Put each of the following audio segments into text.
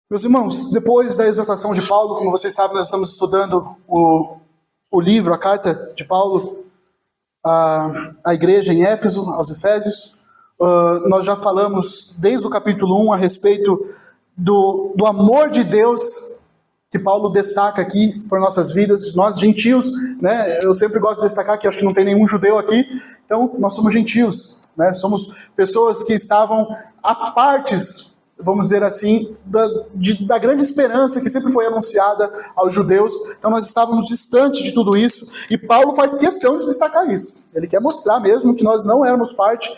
Meus irmãos, depois da exortação de Paulo, como vocês sabem, nós estamos estudando o livro, a carta de Paulo à igreja em Éfeso, aos Efésios. Nós já falamos desde o capítulo 1 a respeito do amor de Deus que Paulo destaca aqui por nossas vidas, nós gentios, né? Eu sempre gosto de destacar que acho que não tem nenhum judeu aqui, então nós somos gentios, né? Somos pessoas que estavam à partes, vamos dizer assim, da grande esperança que sempre foi anunciada aos judeus. Então nós estávamos distantes de tudo isso, e Paulo faz questão de destacar isso. Ele quer mostrar mesmo que nós não éramos parte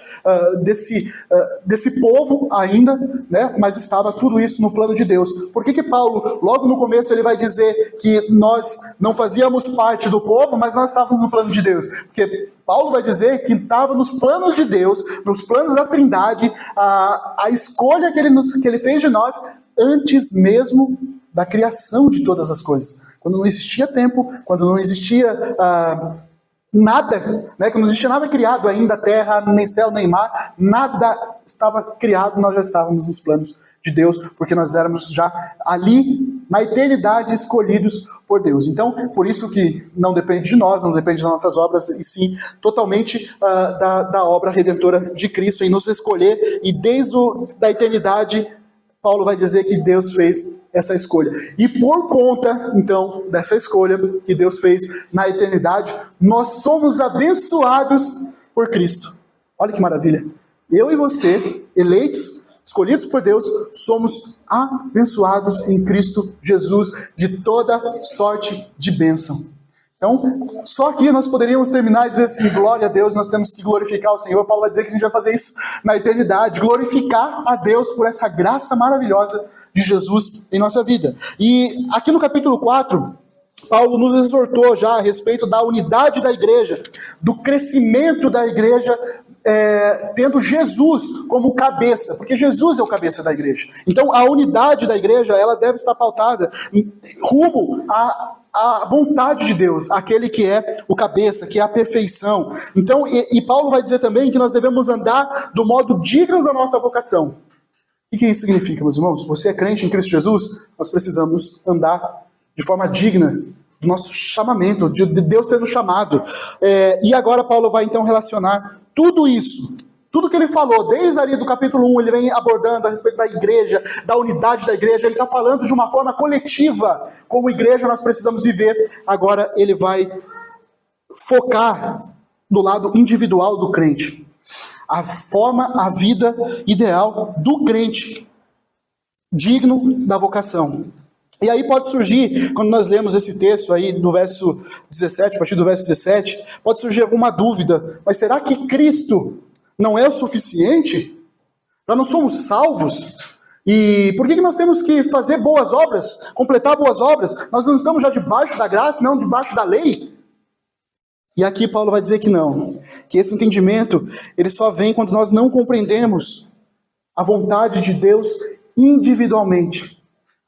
desse povo ainda, né? Mas estava tudo isso no plano de Deus. Por que Paulo, logo no começo, ele vai dizer que nós não fazíamos parte do povo, mas nós estávamos no plano de Deus? Porque Paulo vai dizer que estava nos planos de Deus, nos planos da Trindade, a escolha que ele fez de nós antes mesmo da criação de todas as coisas. Quando não existia tempo, quando não existia nada, né? Quando não existia nada criado ainda, terra, nem céu, nem mar, nada estava criado, nós já estávamos nos planos de Deus, porque nós éramos já ali, na eternidade, escolhidos por Deus. Então, por isso que não depende de nós, não depende das nossas obras, e sim totalmente da obra redentora de Cristo em nos escolher, e desde a eternidade, Paulo vai dizer que Deus fez essa escolha. E por conta, então, dessa escolha que Deus fez na eternidade, nós somos abençoados por Cristo. Olha que maravilha. Eu e você, eleitos, escolhidos por Deus, somos abençoados em Cristo Jesus de toda sorte de bênção. Então, só aqui nós poderíamos terminar e dizer assim, glória a Deus, nós temos que glorificar o Senhor. Paulo vai dizer que a gente vai fazer isso na eternidade, glorificar a Deus por essa graça maravilhosa de Jesus em nossa vida. E aqui no capítulo 4, Paulo nos exortou já a respeito da unidade da igreja, do crescimento da igreja, tendo Jesus como cabeça, porque Jesus é o cabeça da igreja. Então, a unidade da igreja, ela deve estar pautada rumo a vontade de Deus, aquele que é o cabeça, que é a perfeição. Então, e Paulo vai dizer também que nós devemos andar do modo digno da nossa vocação. O que isso significa, meus irmãos? Você é crente em Cristo Jesus, nós precisamos andar de forma digna do nosso chamamento, de Deus ter nos chamado. E agora Paulo vai então relacionar tudo isso, tudo que ele falou, desde ali do capítulo 1, ele vem abordando a respeito da igreja, da unidade da igreja, ele está falando de uma forma coletiva, como igreja nós precisamos viver. Agora ele vai focar no lado individual do crente, a vida ideal do crente, digno da vocação. E aí pode surgir, quando nós lemos esse texto aí do verso 17, a partir do verso 17, pode surgir alguma dúvida, mas será que Cristo não é o suficiente? Nós não somos salvos? E por que nós temos que fazer boas obras, completar boas obras? Nós não estamos já debaixo da graça, não debaixo da lei? E aqui Paulo vai dizer que não, que esse entendimento, ele só vem quando nós não compreendemos a vontade de Deus individualmente.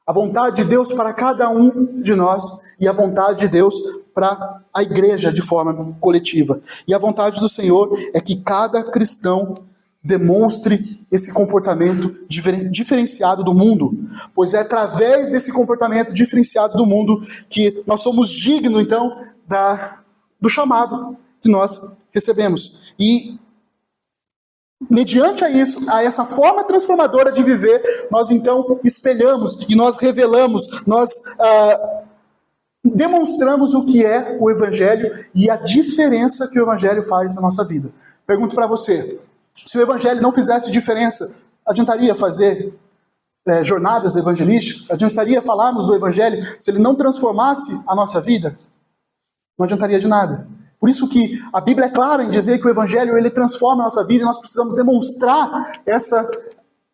A vontade de Deus para cada um de nós e a vontade de Deus para a igreja de forma coletiva. E a vontade do Senhor é que cada cristão demonstre esse comportamento diferenciado do mundo, pois é através desse comportamento diferenciado do mundo que nós somos dignos, então, do chamado que nós recebemos. E mediante a essa forma transformadora de viver, nós então espelhamos e nós revelamos, nós demonstramos o que é o Evangelho e a diferença que o Evangelho faz na nossa vida. Pergunto para você, se o Evangelho não fizesse diferença, adiantaria fazer jornadas evangelísticas? Adiantaria falarmos do Evangelho se ele não transformasse a nossa vida? Não adiantaria de nada. Por isso que a Bíblia é clara em dizer que o Evangelho ele transforma a nossa vida e nós precisamos demonstrar essa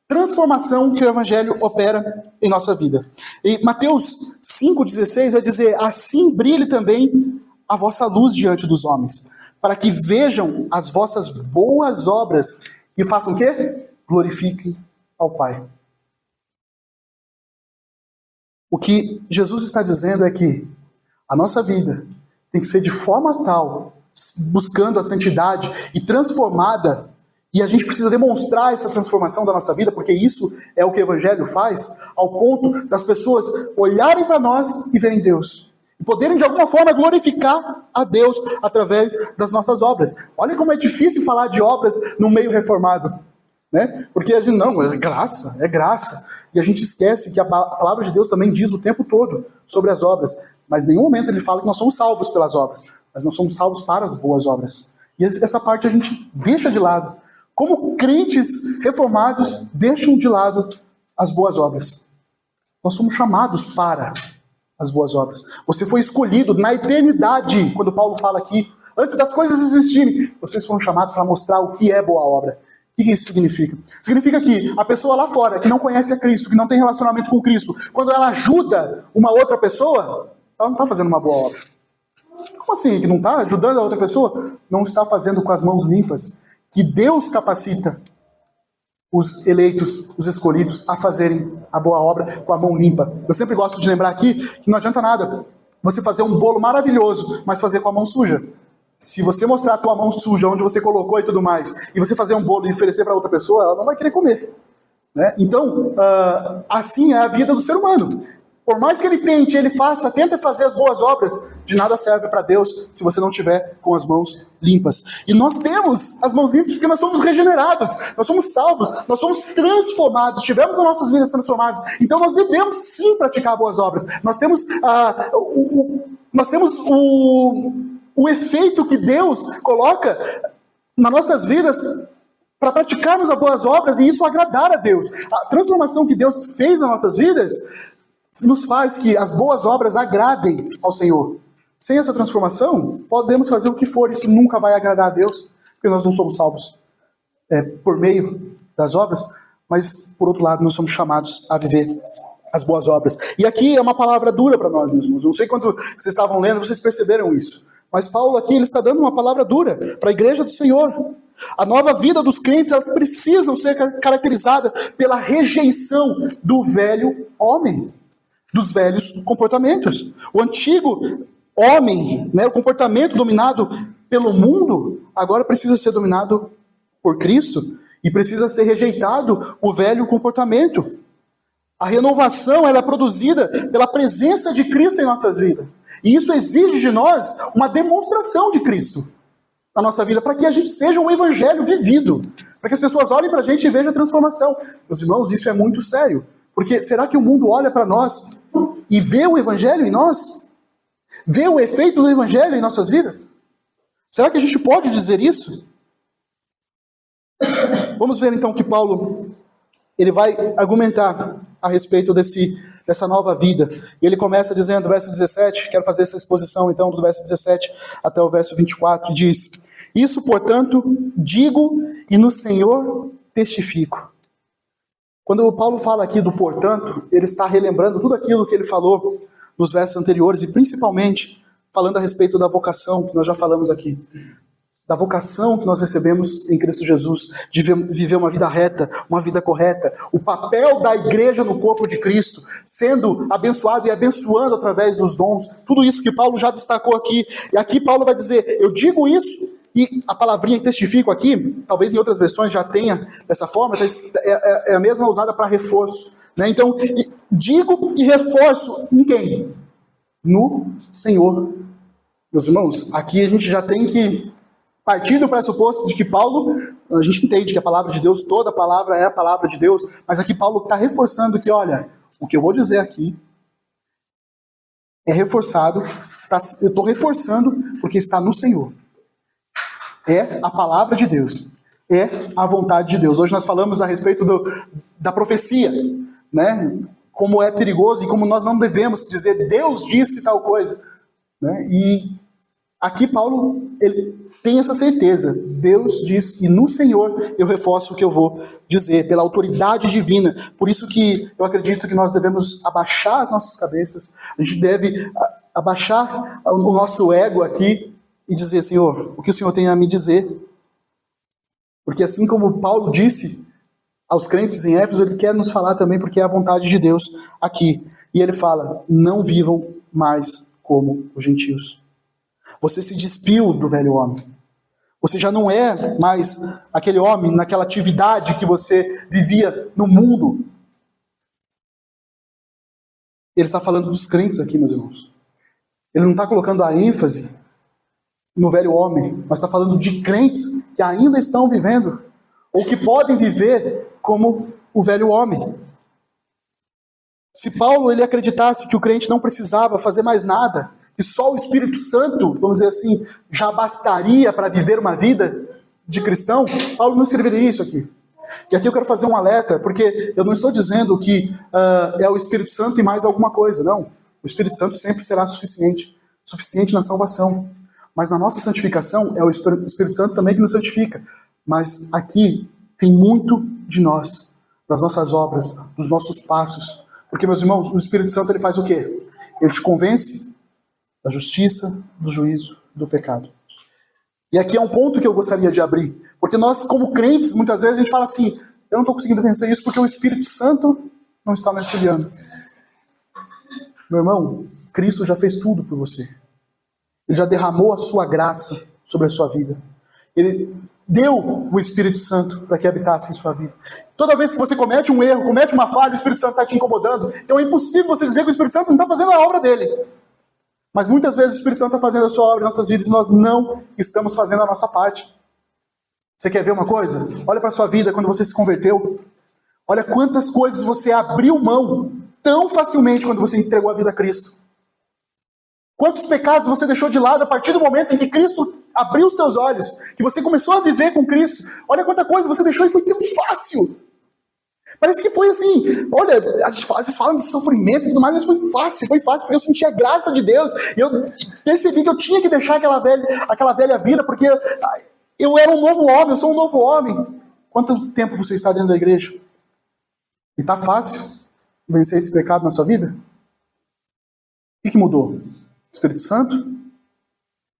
transformação que o Evangelho opera em nossa vida. E Mateus 5,16 vai dizer, assim brilhe também a vossa luz diante dos homens, para que vejam as vossas boas obras e façam o quê? Glorifiquem ao Pai. O que Jesus está dizendo é que a nossa vida tem que ser de forma tal, buscando a santidade e transformada E a gente precisa demonstrar essa transformação da nossa vida, porque isso é o que o Evangelho faz, ao ponto das pessoas olharem para nós e verem Deus. E poderem, de alguma forma, glorificar a Deus através das nossas obras. Olha como é difícil falar de obras no meio reformado, né? Porque a gente, não, é graça, é graça. E a gente esquece que a palavra de Deus também diz o tempo todo sobre as obras. Mas em nenhum momento ele fala que nós somos salvos pelas obras. Mas nós somos salvos para as boas obras. E essa parte a gente deixa de lado. Como crentes reformados deixam de lado as boas obras. Nós somos chamados para as boas obras. Você foi escolhido na eternidade, quando Paulo fala aqui, antes das coisas existirem, vocês foram chamados para mostrar o que é boa obra. O que isso significa? Significa que a pessoa lá fora, que não conhece a Cristo, que não tem relacionamento com Cristo, quando ela ajuda uma outra pessoa, ela não está fazendo uma boa obra. Como assim? Que não está ajudando a outra pessoa? Não está fazendo com as mãos limpas. Que Deus capacita os eleitos, os escolhidos, a fazerem a boa obra com a mão limpa. Eu sempre gosto de lembrar aqui que não adianta nada você fazer um bolo maravilhoso, mas fazer com a mão suja. Se você mostrar a tua mão suja, onde você colocou e tudo mais, e você fazer um bolo e oferecer para outra pessoa, ela não vai querer comer. Né? Então, assim é a vida do ser humano. Por mais que ele tente, ele faça, tenta fazer as boas obras, de nada serve para Deus se você não tiver com as mãos limpas. E nós temos as mãos limpas porque nós somos regenerados, nós somos salvos, nós somos transformados, tivemos as nossas vidas transformadas. Então nós devemos sim praticar boas obras. Nós temos o efeito que Deus coloca nas nossas vidas para praticarmos as boas obras e isso agradar a Deus. A transformação que Deus fez nas nossas vidas nos faz que as boas obras agradem ao Senhor. Sem essa transformação, podemos fazer o que for, isso nunca vai agradar a Deus, porque nós não somos salvos por meio das obras, mas, por outro lado, nós somos chamados a viver as boas obras. E aqui é uma palavra dura para nós, meus irmãos. Não sei quando vocês estavam lendo, vocês perceberam isso. Mas Paulo aqui ele está dando uma palavra dura para a igreja do Senhor. A nova vida dos crentes, elas precisam ser caracterizadas pela rejeição do velho homem, dos velhos comportamentos. O antigo homem, né, o comportamento dominado pelo mundo, agora precisa ser dominado por Cristo e precisa ser rejeitado o velho comportamento. A renovação ela é produzida pela presença de Cristo em nossas vidas. E isso exige de nós uma demonstração de Cristo na nossa vida, para que a gente seja um evangelho vivido, para que as pessoas olhem para a gente e vejam a transformação. Meus irmãos, isso é muito sério. Porque será que o mundo olha para nós e vê o Evangelho em nós? Vê o efeito do Evangelho em nossas vidas? Será que a gente pode dizer isso? Vamos ver então que Paulo ele vai argumentar a respeito dessa nova vida. E ele começa dizendo, verso 17, quero fazer essa exposição então do verso 17 até o verso 24, diz: Isso, portanto, digo e no Senhor testifico. Quando o Paulo fala aqui do portanto, ele está relembrando tudo aquilo que ele falou nos versos anteriores e principalmente falando a respeito da vocação que nós já falamos aqui. Da vocação que nós recebemos em Cristo Jesus, de viver uma vida reta, uma vida correta. O papel da igreja no corpo de Cristo, sendo abençoado e abençoando através dos dons. Tudo isso que Paulo já destacou aqui. E aqui Paulo vai dizer, eu digo isso. E a palavrinha que testifico aqui, talvez em outras versões já tenha dessa forma, é a mesma usada para reforço. Né? Então, digo e reforço em quem? No Senhor. Meus irmãos, aqui a gente já tem que partir do pressuposto de que Paulo, a gente entende que a palavra de Deus, toda a palavra é a palavra de Deus, mas aqui Paulo está reforçando que, olha, o que eu vou dizer aqui é reforçado, eu estou reforçando porque está no Senhor. É a palavra de Deus. É a vontade de Deus. Hoje nós falamos a respeito da profecia, né? Como é perigoso e como nós não devemos dizer Deus disse tal coisa. Né? E aqui Paulo ele tem essa certeza. Deus diz e no Senhor eu reforço o que eu vou dizer, pela autoridade divina. Por isso que eu acredito que nós devemos abaixar as nossas cabeças. A gente deve abaixar o nosso ego aqui e dizer, Senhor, o que o Senhor tem a me dizer? Porque assim como Paulo disse aos crentes em Éfeso, ele quer nos falar também porque é a vontade de Deus aqui. E ele fala, não vivam mais como os gentios. Você se despiu do velho homem. Você já não é mais aquele homem naquela atividade que você vivia no mundo. Ele está falando dos crentes aqui, meus irmãos. Ele não está colocando a ênfase no velho homem, mas está falando de crentes que ainda estão vivendo, ou que podem viver como o velho homem. Se Paulo ele acreditasse que o crente não precisava fazer mais nada, que só o Espírito Santo, vamos dizer assim, já bastaria para viver uma vida de cristão, Paulo não escreveria isso aqui. E aqui eu quero fazer um alerta, porque eu não estou dizendo que é o Espírito Santo e mais alguma coisa, não. O Espírito Santo sempre será suficiente na salvação. Mas na nossa santificação, é o Espírito Santo também que nos santifica. Mas aqui tem muito de nós, das nossas obras, dos nossos passos. Porque, meus irmãos, o Espírito Santo ele faz o quê? Ele te convence da justiça, do juízo, do pecado. E aqui é um ponto que eu gostaria de abrir. Porque nós, como crentes, muitas vezes a gente fala assim, eu não estou conseguindo vencer isso porque o Espírito Santo não está me auxiliando. Meu irmão, Cristo já fez tudo por você. Ele já derramou a sua graça sobre a sua vida. Ele deu o Espírito Santo para que habitasse em sua vida. Toda vez que você comete um erro, comete uma falha, o Espírito Santo está te incomodando. Então é impossível você dizer que o Espírito Santo não está fazendo a obra dele. Mas muitas vezes o Espírito Santo está fazendo a sua obra em nossas vidas e nós não estamos fazendo a nossa parte. Você quer ver uma coisa? Olha para a sua vida quando você se converteu. Olha quantas coisas você abriu mão tão facilmente quando você entregou a vida a Cristo. Quantos pecados você deixou de lado a partir do momento em que Cristo abriu os seus olhos, que você começou a viver com Cristo. Olha quanta coisa você deixou e foi tão fácil. Parece que foi assim, olha, vocês falam de sofrimento e tudo mais, mas foi fácil, porque eu senti a graça de Deus, e eu percebi que eu tinha que deixar aquela velha vida, porque eu era um novo homem, eu sou um novo homem. Quanto tempo você está dentro da igreja? E está fácil vencer esse pecado na sua vida? O que mudou? Espírito Santo?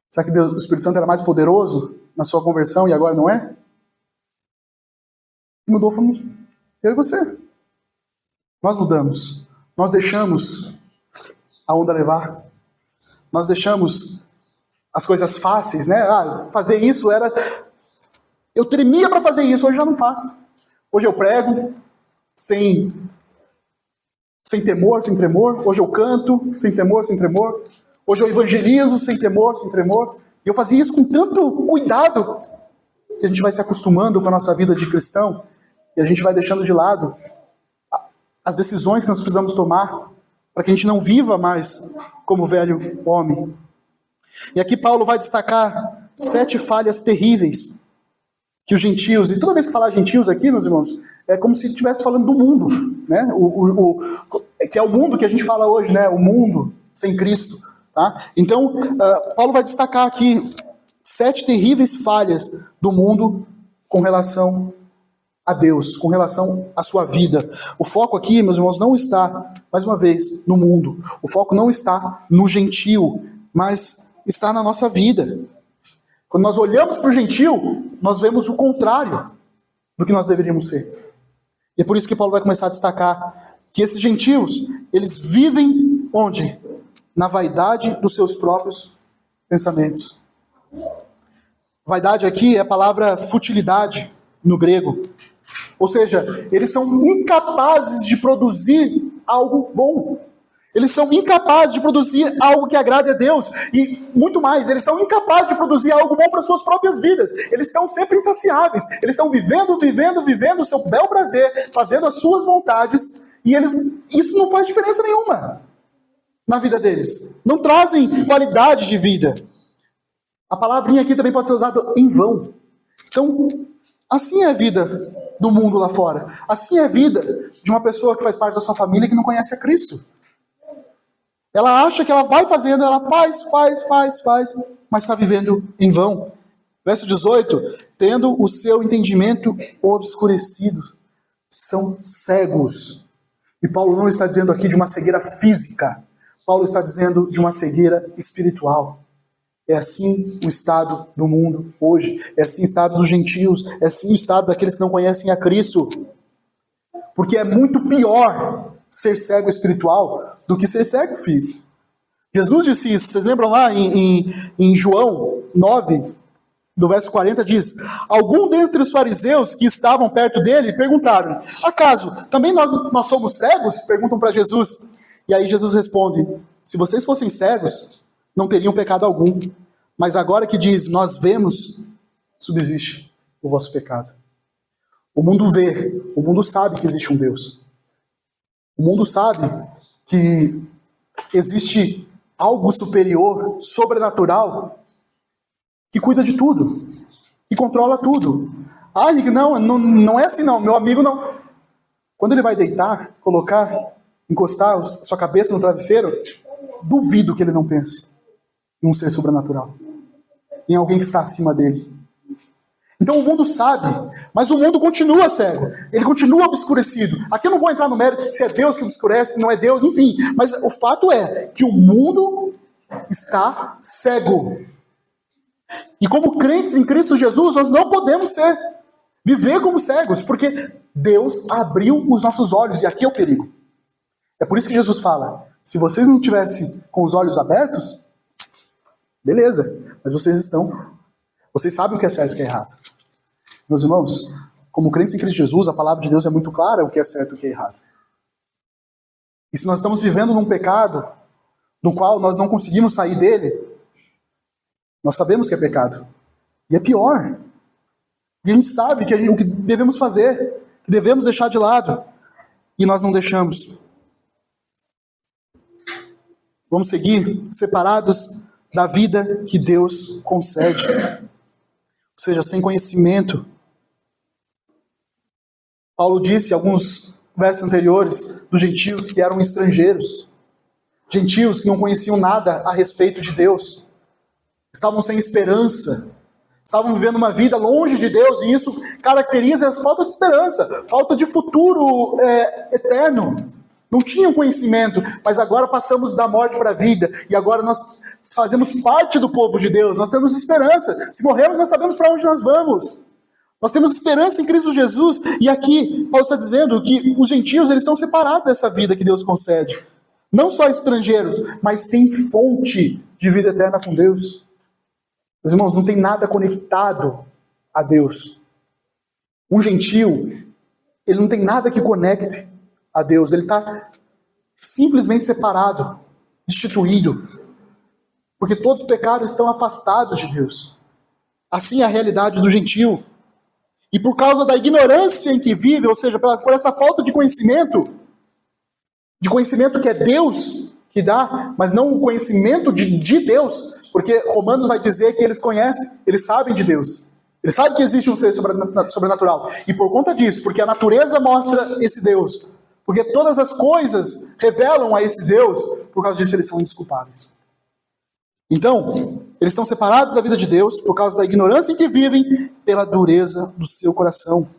Será que o Espírito Santo era mais poderoso na sua conversão e agora não é? O que mudou fomos eu e você. Nós mudamos. Nós deixamos a onda levar. Nós deixamos as coisas fáceis, né? Fazer isso era... Eu tremia para fazer isso, hoje já não faço. Hoje eu prego sem temor, sem tremor. Hoje eu canto sem temor, sem tremor. Hoje eu evangelizo sem temor, sem tremor. E eu fazia isso com tanto cuidado que a gente vai se acostumando com a nossa vida de cristão e a gente vai deixando de lado as decisões que nós precisamos tomar para que a gente não viva mais como velho homem. E aqui Paulo vai destacar 7 falhas terríveis que os gentios, e toda vez que falar gentios aqui, meus irmãos, é como se estivesse falando do mundo, né? Que é o mundo que a gente fala hoje, né? O mundo sem Cristo. Tá? Então, Paulo vai destacar aqui 7 terríveis falhas do mundo com relação a Deus, com relação à sua vida. O foco aqui, meus irmãos, não está, mais uma vez, no mundo. O foco não está no gentio, mas está na nossa vida. Quando nós olhamos para o gentio, nós vemos o contrário do que nós deveríamos ser. E é por isso que Paulo vai começar a destacar que esses gentios, eles vivem onde? Na vaidade dos seus próprios pensamentos. Vaidade aqui é a palavra futilidade no grego. Ou seja, eles são incapazes de produzir algo bom. Eles são incapazes de produzir algo que agrade a Deus. E muito mais, eles são incapazes de produzir algo bom para suas próprias vidas. Eles estão sempre insaciáveis. Eles estão vivendo o seu bel prazer, fazendo as suas vontades. E isso não faz diferença nenhuma na vida deles. Não trazem qualidade de vida. A palavrinha aqui também pode ser usada em vão. Então, assim é a vida do mundo lá fora. Assim é a vida de uma pessoa que faz parte da sua família que não conhece a Cristo. Ela acha que ela vai fazendo, ela faz, mas está vivendo em vão. Verso 18, tendo o seu entendimento obscurecido. São cegos. E Paulo não está dizendo aqui de uma cegueira física. Paulo está dizendo de uma cegueira espiritual. É assim o estado do mundo hoje. É assim o estado dos gentios. É assim o estado daqueles que não conhecem a Cristo. Porque é muito pior ser cego espiritual do que ser cego físico. Jesus disse isso. Vocês lembram lá em João 9, do verso 40 diz: algum dentre os fariseus que estavam perto dele perguntaram: acaso também nós somos cegos? Perguntam para Jesus. E aí Jesus responde: se vocês fossem cegos, não teriam pecado algum. Mas agora que diz, nós vemos, subsiste o vosso pecado. O mundo vê, o mundo sabe que existe um Deus. O mundo sabe que existe algo superior, sobrenatural, que cuida de tudo, que controla tudo. Ah, não é assim não, meu amigo não. Quando ele vai deitar, encostar sua cabeça no travesseiro, duvido que ele não pense em um ser sobrenatural, em alguém que está acima dele. Então o mundo sabe, mas o mundo continua cego, ele continua obscurecido. Aqui eu não vou entrar no mérito se é Deus que obscurece, se não é Deus, enfim. Mas o fato é que o mundo está cego. E como crentes em Cristo Jesus, nós não podemos viver como cegos, porque Deus abriu os nossos olhos, e aqui é o perigo. É por isso que Jesus fala: se vocês não tivessem com os olhos abertos, beleza, mas vocês sabem o que é certo e o que é errado. Meus irmãos, como crentes em Cristo Jesus, a palavra de Deus é muito clara o que é certo e o que é errado. E se nós estamos vivendo num pecado, no qual nós não conseguimos sair dele, nós sabemos que é pecado. E é pior. E a gente sabe o que devemos fazer, que devemos deixar de lado, e nós não deixamos. Vamos seguir separados da vida que Deus concede. Ou seja, sem conhecimento. Paulo disse, alguns versos anteriores, dos gentios que eram estrangeiros. Gentios que não conheciam nada a respeito de Deus. Estavam sem esperança. Estavam vivendo uma vida longe de Deus, e isso caracteriza a falta de esperança, falta de futuro eterno. Não tinham conhecimento, mas agora passamos da morte para a vida, e agora nós fazemos parte do povo de Deus, nós temos esperança. Se morrermos, nós sabemos para onde nós vamos. Nós temos esperança em Cristo Jesus, e aqui Paulo está dizendo que os gentios eles estão separados dessa vida que Deus concede. Não só estrangeiros, mas sem fonte de vida eterna com Deus. Meus irmãos, não tem nada conectado a Deus. Um gentio, ele não tem nada que conecte a Deus. Ele está simplesmente separado, destituído. Porque todos os pecados estão afastados de Deus. Assim é a realidade do gentio. E por causa da ignorância em que vive, ou seja, por essa falta de conhecimento que é Deus que dá, mas não o conhecimento de Deus, porque Romanos vai dizer que eles conhecem, eles sabem de Deus. Eles sabem que existe um ser sobrenatural. E por conta disso, porque a natureza mostra esse Deus, porque todas as coisas revelam a esse Deus, por causa disso eles são indesculpáveis. Então, eles estão separados da vida de Deus por causa da ignorância em que vivem, pela dureza do seu coração.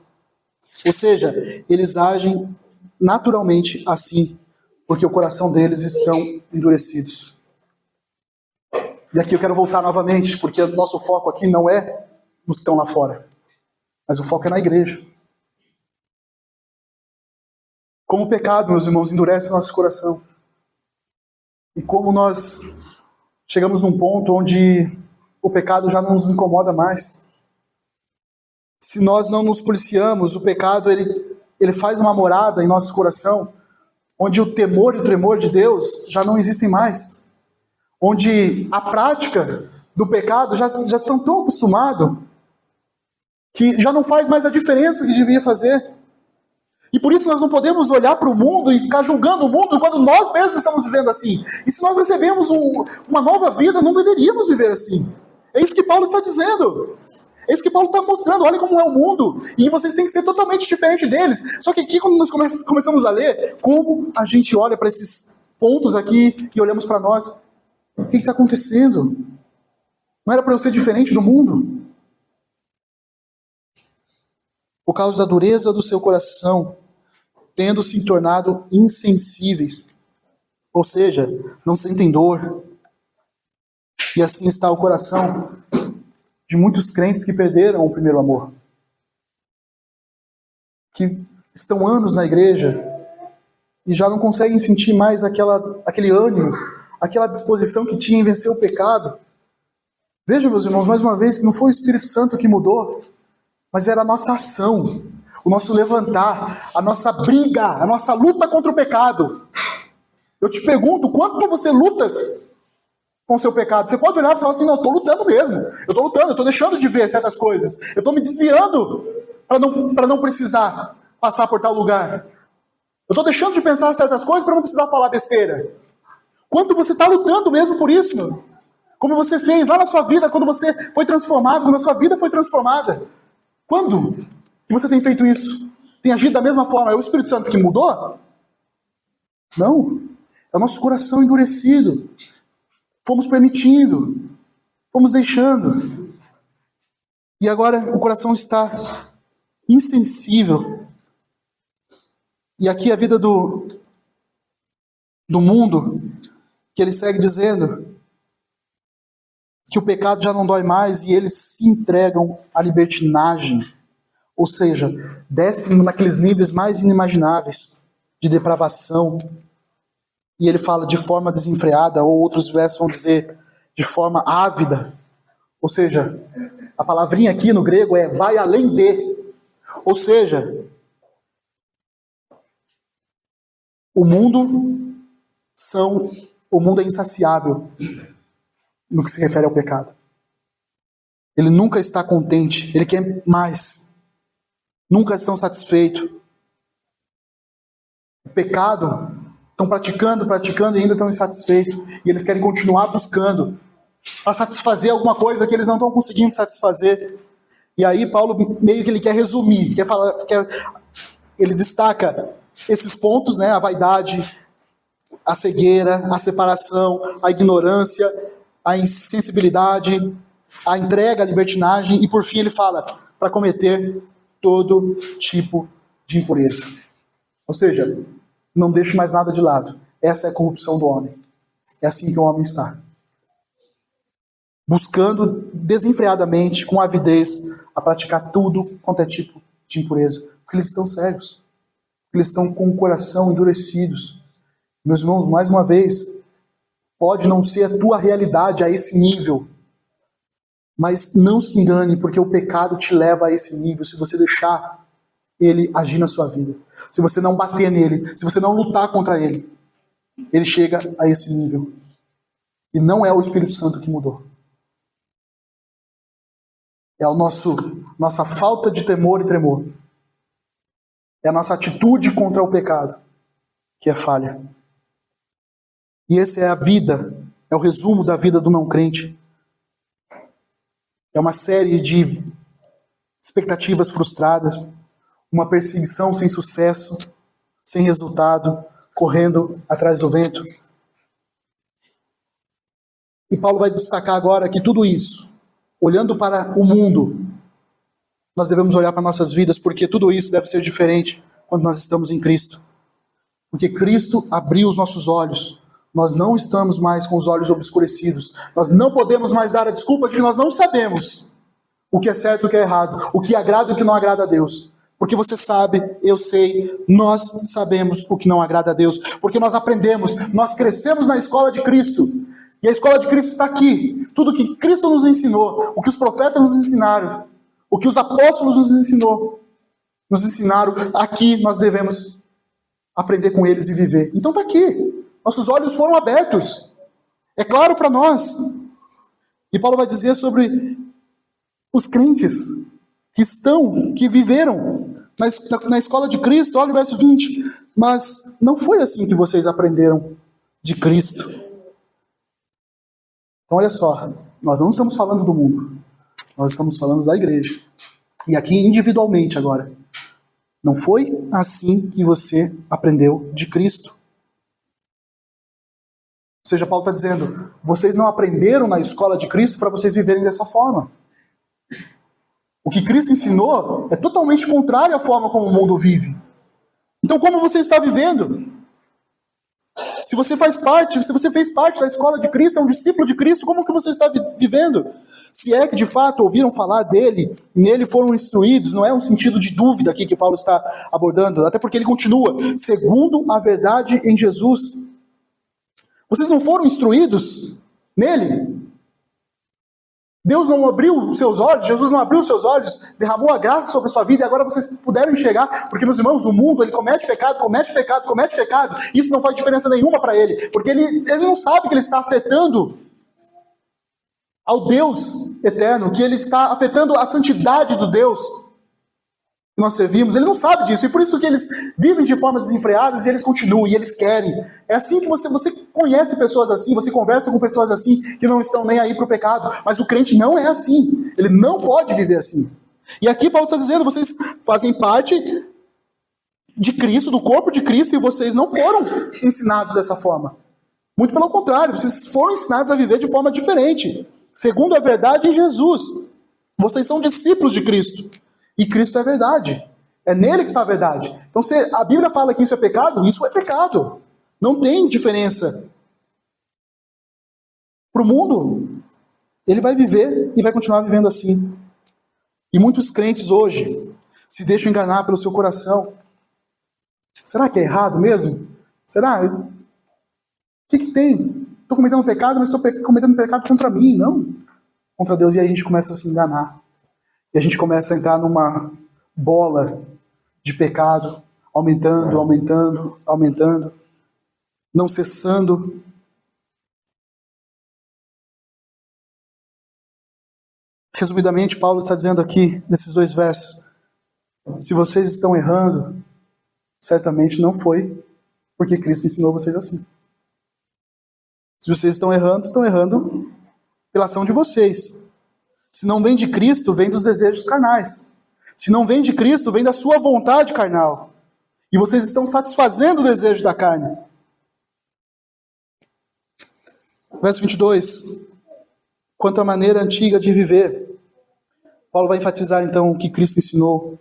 Ou seja, eles agem naturalmente assim, porque o coração deles estão endurecidos. E aqui eu quero voltar novamente, porque o nosso foco aqui não é nos que estão lá fora, mas o foco é na igreja. Como o pecado, meus irmãos, endurece o nosso coração. E como nós chegamos num ponto onde o pecado já não nos incomoda mais. Se nós não nos policiamos, o pecado ele faz uma morada em nosso coração, onde o temor e o tremor de Deus já não existem mais. Onde a prática do pecado já estão tão acostumados que já não faz mais a diferença que devia fazer. E por isso nós não podemos olhar para o mundo e ficar julgando o mundo quando nós mesmos estamos vivendo assim. E se nós recebemos uma nova vida, não deveríamos viver assim. É isso que Paulo está dizendo. É isso que Paulo está mostrando. Olha como é o mundo. E vocês têm que ser totalmente diferente deles. Só que aqui, quando nós começamos a ler, como a gente olha para esses pontos aqui e olhamos para nós, o que está acontecendo? Não era para eu ser diferente do mundo? Por causa da dureza do seu coração, tendo se tornado insensíveis. Ou seja, não sentem dor. E assim está o coração de muitos crentes que perderam o primeiro amor. Que estão anos na igreja e já não conseguem sentir mais aquele ânimo, aquela disposição que tinha em vencer o pecado. Veja, meus irmãos, mais uma vez, que não foi o Espírito Santo que mudou, mas era a nossa ação, o nosso levantar, a nossa briga, a nossa luta contra o pecado. Eu te pergunto, quanto você luta com o seu pecado? Você pode olhar e falar assim, não, eu estou lutando mesmo, eu estou lutando, eu estou deixando de ver certas coisas, eu estou me desviando para não precisar passar por tal lugar. Eu estou deixando de pensar certas coisas para não precisar falar besteira. Quanto você está lutando mesmo por isso, meu? Como você fez lá na sua vida, quando você foi transformado, quando a sua vida foi transformada. Quando que você tem feito isso? Tem agido da mesma forma? É o Espírito Santo que mudou? Não. É o nosso coração endurecido. Fomos permitindo. Fomos deixando. E agora o coração está insensível. E aqui a vida do mundo, que ele segue dizendo que o pecado já não dói mais e eles se entregam à libertinagem. Ou seja, descem naqueles níveis mais inimagináveis de depravação. E ele fala de forma desenfreada, ou outros versos vão dizer de forma ávida. Ou seja, a palavrinha aqui no grego é vai além de. Ou seja, o mundo é insaciável no que se refere ao pecado. Ele nunca está contente, ele quer mais. Nunca estão satisfeitos. O pecado, estão praticando e ainda estão insatisfeitos. E eles querem continuar buscando para satisfazer alguma coisa que eles não estão conseguindo satisfazer. E aí Paulo meio que ele quer resumir, ele destaca esses pontos, né? A vaidade, a cegueira, a separação, a ignorância, a insensibilidade, a entrega, a libertinagem, e por fim ele fala, para cometer todo tipo de impureza. Ou seja, não deixe mais nada de lado. Essa é a corrupção do homem. É assim que o homem está. Buscando desenfreadamente, com avidez, a praticar tudo quanto é tipo de impureza. Porque eles estão cegos. Eles estão com o coração endurecidos. Meus irmãos, mais uma vez, pode não ser a tua realidade a esse nível, mas não se engane, porque o pecado te leva a esse nível, se você deixar ele agir na sua vida. Se você não bater nele, se você não lutar contra ele, ele chega a esse nível. E não é o Espírito Santo que mudou. É a nossa falta de temor e tremor. É a nossa atitude contra o pecado que é falha. E essa é a vida, é o resumo da vida do não crente. É uma série de expectativas frustradas, uma perseguição sem sucesso, sem resultado, correndo atrás do vento. E Paulo vai destacar agora que tudo isso, olhando para o mundo, nós devemos olhar para nossas vidas, porque tudo isso deve ser diferente quando nós estamos em Cristo. Porque Cristo abriu os nossos olhos. Nós não estamos mais com os olhos obscurecidos. Nós não podemos mais dar a desculpa de que nós não sabemos o que é certo e o que é errado, o que agrada e o que não agrada a Deus. Porque você sabe, eu sei, nós sabemos o que não agrada a Deus. Porque nós aprendemos, nós crescemos na escola de Cristo. E a escola de Cristo está aqui. Tudo que Cristo nos ensinou, o que os profetas nos ensinaram, o que os apóstolos nos ensinaram, aqui nós devemos aprender com eles e viver. Então está aqui. Nossos olhos foram abertos. É claro para nós. E Paulo vai dizer sobre os crentes que viveram na escola de Cristo. Olha o verso 20. Mas não foi assim que vocês aprenderam de Cristo. Então olha só, nós não estamos falando do mundo. Nós estamos falando da igreja. E aqui individualmente agora. Não foi assim que você aprendeu de Cristo. Ou seja, Paulo está dizendo, vocês não aprenderam na escola de Cristo para vocês viverem dessa forma. O que Cristo ensinou é totalmente contrário à forma como o mundo vive. Então como você está vivendo? Se você fez parte da escola de Cristo, é um discípulo de Cristo, como que você está vivendo? Se é que de fato ouviram falar dele, nele foram instruídos, não é um sentido de dúvida aqui que Paulo está abordando, até porque ele continua, segundo a verdade em Jesus. Vocês não foram instruídos nele? Deus não abriu os seus olhos, Jesus não abriu os seus olhos, derramou a graça sobre a sua vida e agora vocês puderam enxergar, porque, meus irmãos, o mundo, ele comete pecado, comete pecado, comete pecado, isso não faz diferença nenhuma para ele, porque ele não sabe que ele está afetando ao Deus eterno, que ele está afetando a santidade do Deus que nós servimos. Ele não sabe disso, e por isso que eles vivem de forma desenfreada e eles continuam, e eles querem. É assim que você conhece pessoas assim, você conversa com pessoas assim, que não estão nem aí para o pecado, mas o crente não é assim, ele não pode viver assim. E aqui Paulo está dizendo, vocês fazem parte de Cristo, do corpo de Cristo, e vocês não foram ensinados dessa forma. Muito pelo contrário, vocês foram ensinados a viver de forma diferente, segundo a verdade em Jesus. Vocês são discípulos de Cristo. E Cristo é verdade. É nele que está a verdade. Então, se a Bíblia fala que isso é pecado, isso é pecado. Não tem diferença. Para o mundo, ele vai viver e vai continuar vivendo assim. E muitos crentes hoje se deixam enganar pelo seu coração. Será que é errado mesmo? Será? O que tem? Estou cometendo pecado, mas estou cometendo pecado contra mim, não contra Deus. E aí a gente começa a se enganar. E a gente começa a entrar numa bola de pecado, aumentando, aumentando, aumentando, não cessando. Resumidamente, Paulo está dizendo aqui, nesses 2 versos, se vocês estão errando, certamente não foi porque Cristo ensinou vocês assim. Se vocês estão errando pela ação de vocês. Se não vem de Cristo, vem dos desejos carnais. Se não vem de Cristo, vem da sua vontade carnal. E vocês estão satisfazendo o desejo da carne. Verso 22. Quanto à maneira antiga de viver, Paulo vai enfatizar então o que Cristo ensinou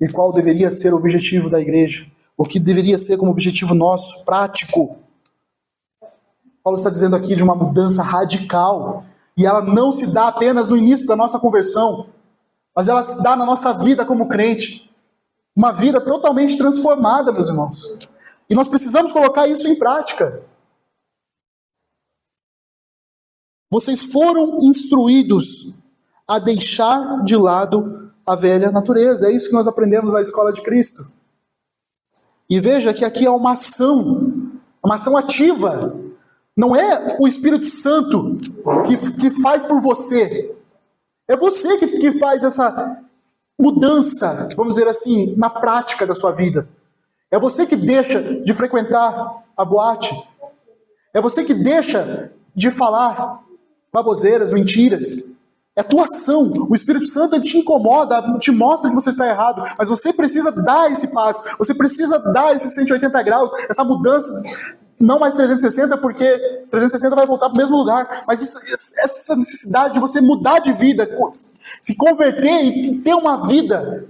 e qual deveria ser o objetivo da igreja, o que deveria ser como objetivo nosso, prático. Paulo está dizendo aqui de uma mudança radical. E ela não se dá apenas no início da nossa conversão, mas ela se dá na nossa vida como crente. Uma vida totalmente transformada, meus irmãos. E nós precisamos colocar isso em prática. Vocês foram instruídos a deixar de lado a velha natureza. É isso que nós aprendemos na escola de Cristo. E veja que aqui é uma ação ativa. Não é o Espírito Santo que faz por você. É você que faz essa mudança, vamos dizer assim, na prática da sua vida. É você que deixa de frequentar a boate. É você que deixa de falar baboseiras, mentiras. É a tua ação. O Espírito Santo ele te incomoda, te mostra que você está errado, mas você precisa dar esse passo. Você precisa dar esses 180 graus, essa mudança. Não mais 360, porque 360 vai voltar para o mesmo lugar. Mas essa necessidade de você mudar de vida, se converter e ter uma vida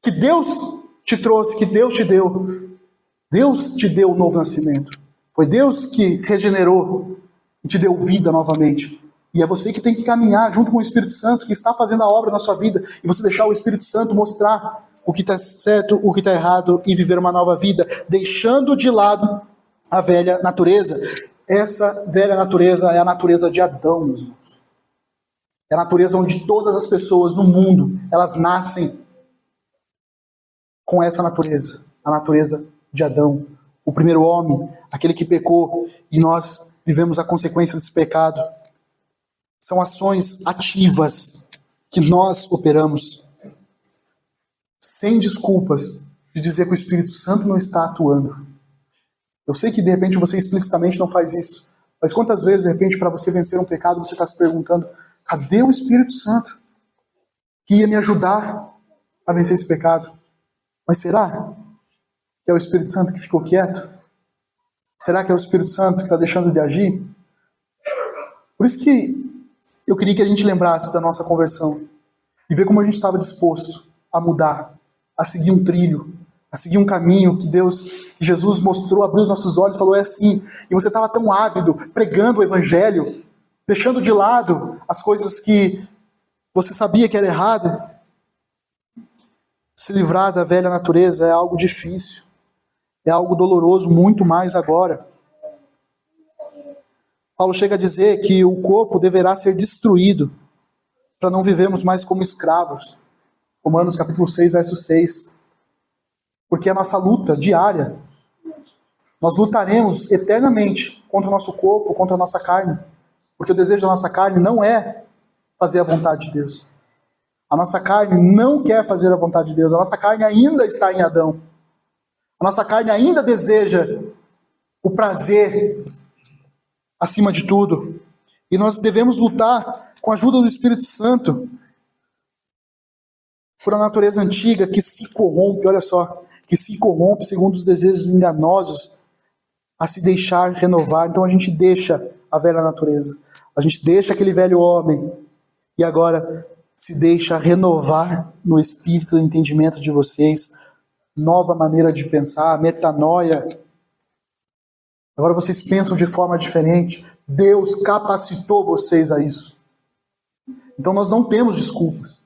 que Deus te trouxe, que Deus te deu. Deus te deu o novo nascimento. Foi Deus que regenerou e te deu vida novamente. E é você que tem que caminhar junto com o Espírito Santo, que está fazendo a obra na sua vida. E você deixar o Espírito Santo mostrar o que está certo, o que está errado e viver uma nova vida, deixando de lado a velha natureza. Essa velha natureza é a natureza de Adão, meus irmãos. É a natureza onde todas as pessoas no mundo, elas nascem com essa natureza. A natureza de Adão. O primeiro homem, aquele que pecou, e nós vivemos a consequência desse pecado. São ações ativas que nós operamos, sem desculpas de dizer que o Espírito Santo não está atuando. Eu sei que de repente você explicitamente não faz isso, mas quantas vezes de repente para você vencer um pecado você está se perguntando, cadê o Espírito Santo que ia me ajudar a vencer esse pecado? Mas será que é o Espírito Santo que ficou quieto? Será que é o Espírito Santo que está deixando de agir? Por isso que eu queria que a gente lembrasse da nossa conversão e ver como a gente estava disposto a mudar, a seguir um trilho, a seguir um caminho que que Jesus mostrou, abriu os nossos olhos e falou, é assim. E você estava tão ávido, pregando o Evangelho, deixando de lado as coisas que você sabia que era errado. Se livrar da velha natureza é algo difícil, é algo doloroso, muito mais agora. Paulo chega a dizer que o corpo deverá ser destruído para não vivermos mais como escravos. Romanos capítulo 6, verso 6. Porque é a nossa luta diária. Nós lutaremos eternamente contra o nosso corpo, contra a nossa carne. Porque o desejo da nossa carne não é fazer a vontade de Deus. A nossa carne não quer fazer a vontade de Deus. A nossa carne ainda está em Adão. A nossa carne ainda deseja o prazer acima de tudo. E nós devemos lutar com a ajuda do Espírito Santo por a natureza antiga que se corrompe, olha só, que se corrompe segundo os desejos enganosos a se deixar renovar. Então a gente deixa a velha natureza. A gente deixa aquele velho homem e agora se deixa renovar no espírito do entendimento de vocês, nova maneira de pensar, metanoia. Agora vocês pensam de forma diferente. Deus capacitou vocês a isso. Então nós não temos desculpas.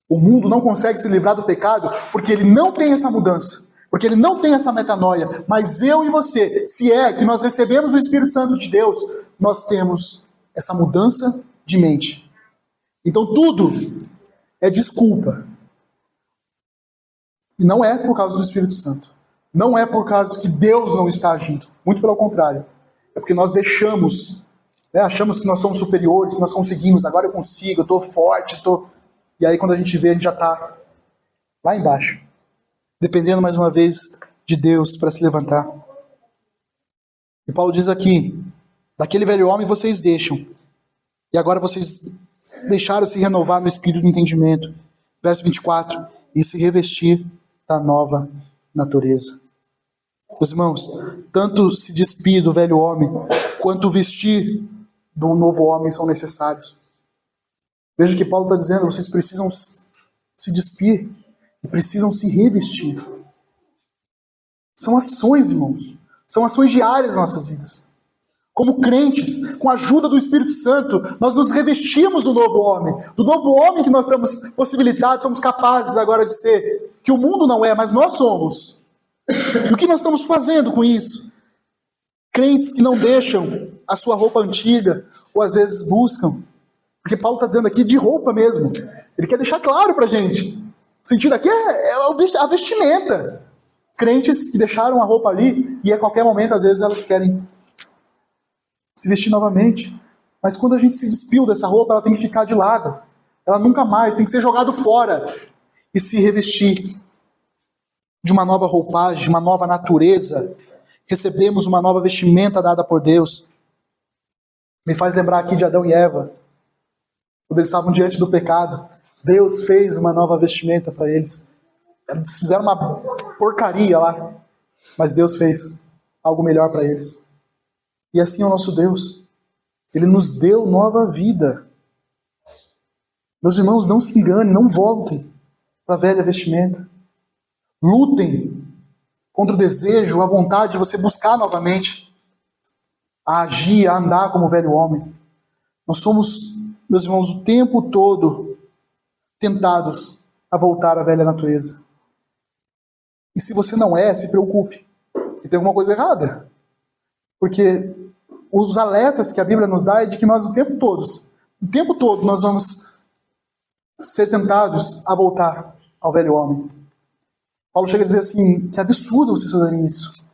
O mundo não consegue se livrar do pecado porque ele não tem essa mudança, porque ele não tem essa metanoia. Mas eu e você, se é que nós recebemos o Espírito Santo de Deus, nós temos essa mudança de mente. Então tudo é desculpa. E não é por causa do Espírito Santo. Não é por causa que Deus não está agindo. Muito pelo contrário. É porque nós deixamos, achamos que nós somos superiores, que nós conseguimos, agora eu consigo, eu estou forte, E aí quando a gente vê, a gente já está lá embaixo. Dependendo mais uma vez de Deus para se levantar. E Paulo diz aqui, daquele velho homem vocês deixam. E agora vocês deixaram se renovar no espírito do entendimento. Verso 24. E se revestir da nova natureza. Meus irmãos, tanto se despir do velho homem, quanto vestir do novo homem são necessários. Veja o que Paulo está dizendo, vocês precisam se despir e precisam se revestir. São ações, irmãos. São ações diárias nas nossas vidas. Como crentes, com a ajuda do Espírito Santo, nós nos revestimos do novo homem. Do novo homem que nós estamos possibilitados, somos capazes agora de ser. Que o mundo não é, mas nós somos. E o que nós estamos fazendo com isso? Crentes que não deixam a sua roupa antiga, ou às vezes buscam. Porque Paulo está dizendo aqui de roupa mesmo. Ele quer deixar claro para a gente. O sentido aqui é a vestimenta. Crentes que deixaram a roupa ali e a qualquer momento, às vezes, elas querem se vestir novamente. Mas quando a gente se despiu dessa roupa, ela tem que ficar de lado. Ela nunca mais, tem que ser jogado fora. E se revestir de uma nova roupagem, de uma nova natureza. Recebemos uma nova vestimenta dada por Deus. Me faz lembrar aqui de Adão e Eva. Quando eles estavam diante do pecado, Deus fez uma nova vestimenta para eles. Eles fizeram uma porcaria lá, mas Deus fez algo melhor para eles. E assim é o nosso Deus. Ele nos deu nova vida. Meus irmãos, não se enganem, não voltem para a velha vestimenta. Lutem contra o desejo, a vontade de você buscar novamente a agir, a andar como o velho homem. Nós somos, meus irmãos, o tempo todo tentados a voltar à velha natureza. E se você não é, se preocupe. E tem alguma coisa errada. Porque os alertas que a Bíblia nos dá é de que nós o tempo todo nós vamos ser tentados a voltar ao velho homem. Paulo chega a dizer assim, que absurdo vocês fazerem isso.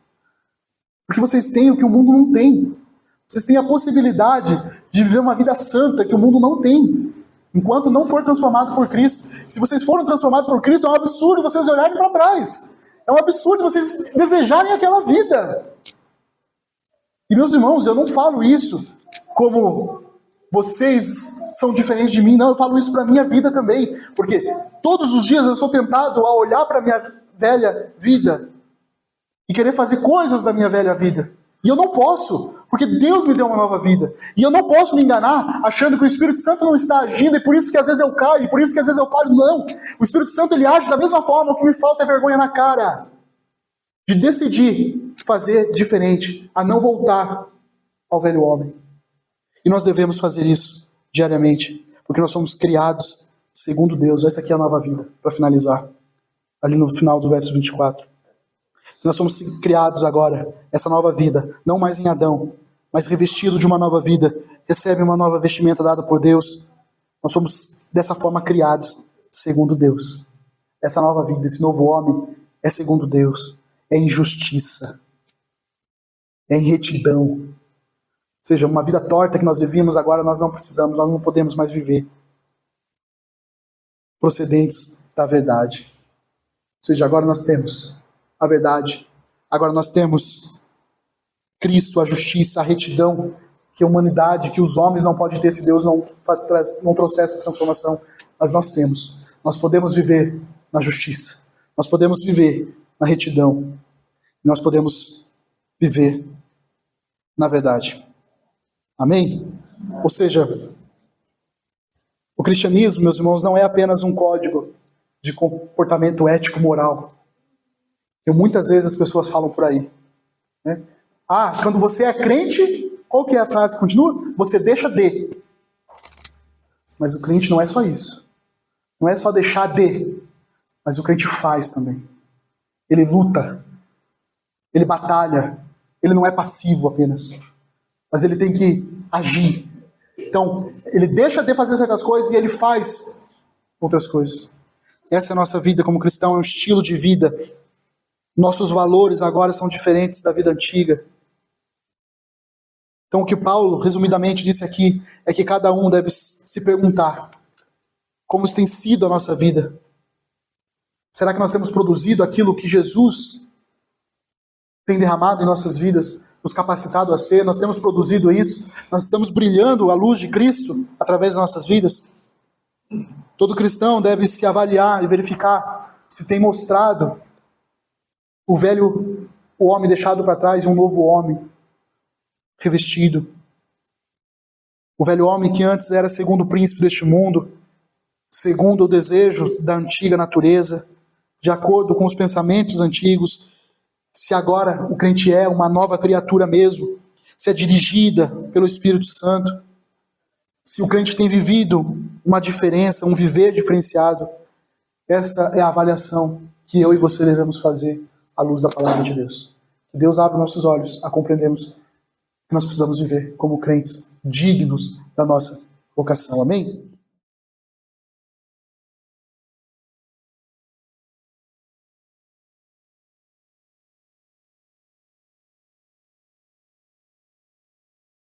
Porque vocês têm o que o mundo não tem. Vocês têm a possibilidade de viver uma vida santa que o mundo não tem. Enquanto não for transformado por Cristo. Se vocês foram transformados por Cristo, é um absurdo vocês olharem para trás. É um absurdo vocês desejarem aquela vida. E meus irmãos, eu não falo isso como vocês são diferentes de mim. Não, eu falo isso para a minha vida também. Porque todos os dias eu sou tentado a olhar para a minha velha vida e querer fazer coisas da minha velha vida. E eu não posso, porque Deus me deu uma nova vida. E eu não posso me enganar achando que o Espírito Santo não está agindo, e por isso que às vezes eu caio, e por isso que às vezes eu falo, não. O Espírito Santo ele age da mesma forma, o que me falta é vergonha na cara. De decidir fazer diferente, a não voltar ao velho homem. E nós devemos fazer isso diariamente, porque nós somos criados segundo Deus. Essa aqui é a nova vida, para finalizar. Ali no final do verso 24. Nós somos criados agora, essa nova vida, não mais em Adão, mas revestido de uma nova vida, recebe uma nova vestimenta dada por Deus, Nós somos dessa forma criados segundo Deus. Essa nova vida, esse novo homem é segundo Deus. É em justiça. É em retidão. Ou seja, uma vida torta que nós vivíamos, agora nós não precisamos, nós não podemos mais viver. Procedentes da verdade. Ou seja, agora nós temos a verdade. Agora nós temos Cristo, a justiça, a retidão, que a humanidade, que os homens não podem ter se Deus não trouxer essa transformação. Mas nós temos. Nós podemos viver na justiça. Nós podemos viver na retidão. Nós podemos viver na verdade. Amém? Ou seja, o cristianismo, meus irmãos, não é apenas um código de comportamento ético-moral. Que muitas vezes as pessoas falam por aí, né? Ah, quando você é crente, qual que é a frase que continua? Você deixa de. Mas o crente não é só isso. Não é só deixar de. Mas o crente faz também. Ele luta. Ele batalha. Ele não é passivo apenas. Mas ele tem que agir. Então, ele deixa de fazer certas coisas e ele faz outras coisas. Essa é a nossa vida como cristão, é um estilo de vida. Nossos valores agora são diferentes da vida antiga. Então o que Paulo, resumidamente, disse aqui, é que cada um deve se perguntar como tem sido a nossa vida. Será que nós temos produzido aquilo que Jesus tem derramado em nossas vidas, nos capacitado a ser? Nós temos produzido isso? Nós estamos brilhando a luz de Cristo através das nossas vidas? Todo cristão deve se avaliar e verificar se tem mostrado o homem deixado para trás e um novo homem revestido. O velho homem que antes era segundo o príncipe deste mundo, segundo o desejo da antiga natureza, de acordo com os pensamentos antigos, se agora o crente é uma nova criatura mesmo, se é dirigida pelo Espírito Santo, se o crente tem vivido uma diferença, um viver diferenciado. Essa é a avaliação que eu e você devemos fazer à luz da palavra de Deus. Que Deus abra nossos olhos a compreendermos que nós precisamos viver como crentes dignos da nossa vocação. Amém?